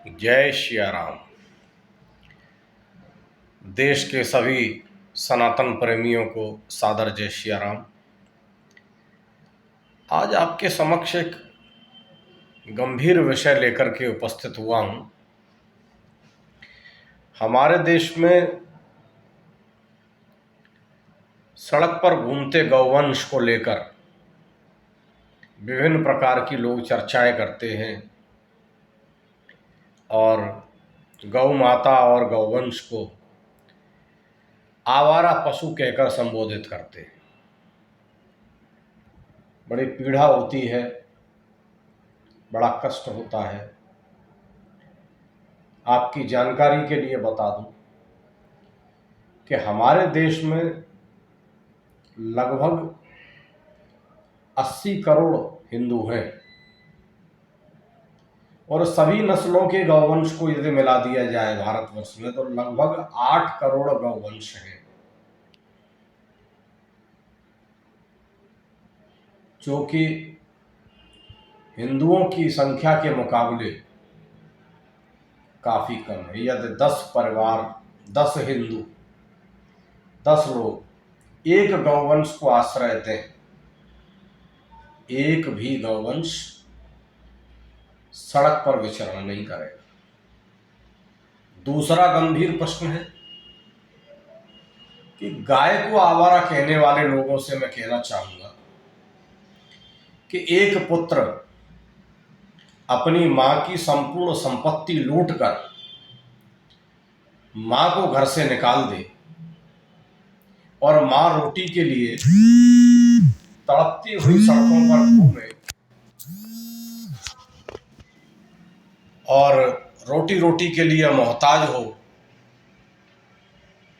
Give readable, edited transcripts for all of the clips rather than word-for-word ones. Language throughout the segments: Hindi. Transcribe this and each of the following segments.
जय सिया राम। देश के सभी सनातन प्रेमियों को सादर जय सिया राम। आज आपके समक्ष एक गंभीर विषय लेकर के उपस्थित हुआ हूँ। हमारे देश में सड़क पर घूमते गौवंश को लेकर विभिन्न प्रकार की लोग चर्चाएं करते हैं और गौ माता और गौवंश को आवारा पशु कहकर संबोधित करते हैं। बड़ी पीड़ा होती है, बड़ा कष्ट होता है। आपकी जानकारी के लिए बता दूं कि हमारे देश में लगभग 80 करोड़ हिंदू हैं और सभी नस्लों के गौवंश को यदि मिला दिया जाए भारतवर्ष में तो लगभग 8 करोड़ गौवंश हैं, जो कि हिंदुओं की संख्या के मुकाबले काफी कम है। यदि 10 परिवार, 10 हिंदू, 10 लोग एक गौवंश को आश्रय दें, एक भी गौवंश सड़क पर विचरण नहीं करेगा। दूसरा गंभीर प्रश्न है कि गाय को आवारा कहने वाले लोगों से मैं कहना चाहूंगा कि एक पुत्र अपनी मां की संपूर्ण संपत्ति लूटकर मां को घर से निकाल दे और मां रोटी के लिए तड़पती हुई सड़कों पर घूमे और रोटी रोटी के लिए मोहताज हो,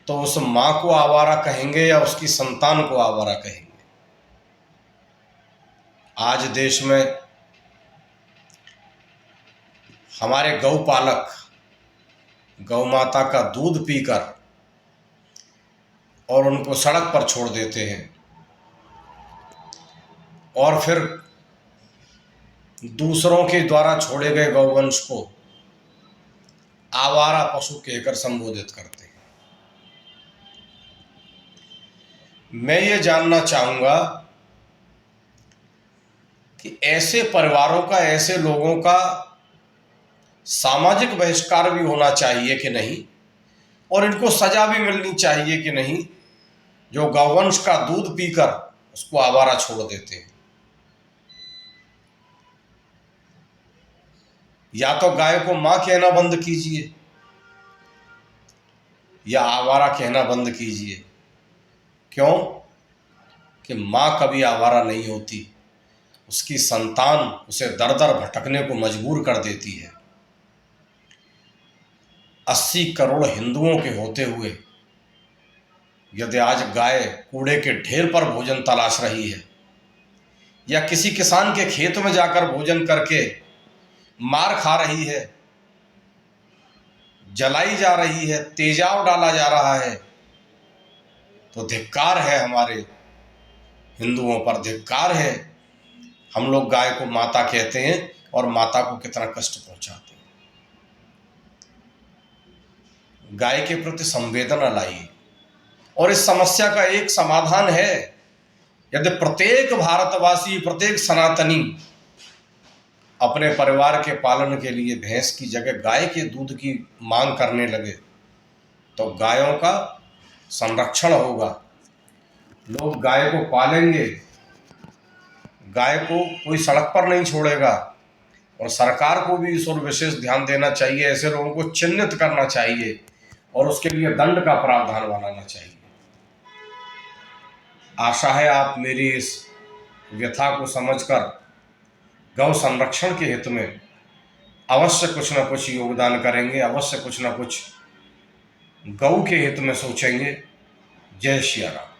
तो उस मां को आवारा कहेंगे या उसकी संतान को आवारा कहेंगे? आज देश में हमारे गौपालक गौ माता का दूध पीकर और उनको सड़क पर छोड़ देते हैं और फिर दूसरों के द्वारा छोड़े गए गौवंश को आवारा पशु कहकर संबोधित करते हैं। मैं ये जानना चाहूंगा कि ऐसे परिवारों का, ऐसे लोगों का सामाजिक बहिष्कार भी होना चाहिए कि नहीं, और इनको सजा भी मिलनी चाहिए कि नहीं, जो गौवंश का दूध पीकर उसको आवारा छोड़ देते हैं। या तो गाय को मां कहना बंद कीजिए या आवारा कहना बंद कीजिए। क्यों? कि मां कभी आवारा नहीं होती, उसकी संतान उसे दर दर भटकने को मजबूर कर देती है। 80 करोड़ हिंदुओं के होते हुए यदि आज गाय कूड़े के ढेर पर भोजन तलाश रही है या किसी किसान के खेत में जाकर भोजन करके मार खा रही है, जलाई जा रही है, तेजाब डाला जा रहा है, तो धिक्कार है हमारे हिंदुओं पर, धिक्कार है। हम लोग गाय को माता कहते हैं और माता को कितना कष्ट पहुंचाते हैं। गाय के प्रति संवेदना लाइए और इस समस्या का एक समाधान है। यदि प्रत्येक भारतवासी, प्रत्येक सनातनी अपने परिवार के पालन के लिए भैंस की जगह गाय के दूध की मांग करने लगे तो गायों का संरक्षण होगा, लोग गाय को पालेंगे, गाय को कोई सड़क पर नहीं छोड़ेगा। और सरकार को भी इस ओर विशेष ध्यान देना चाहिए, ऐसे लोगों को चिन्हित करना चाहिए और उसके लिए दंड का प्रावधान बनाना चाहिए। आशा है आप मेरी इस व्यथा को समझकर गौ संरक्षण के हित में अवश्य कुछ न कुछ योगदान करेंगे, अवश्य कुछ न कुछ गौ के हित में सोचेंगे। जय सिया राम।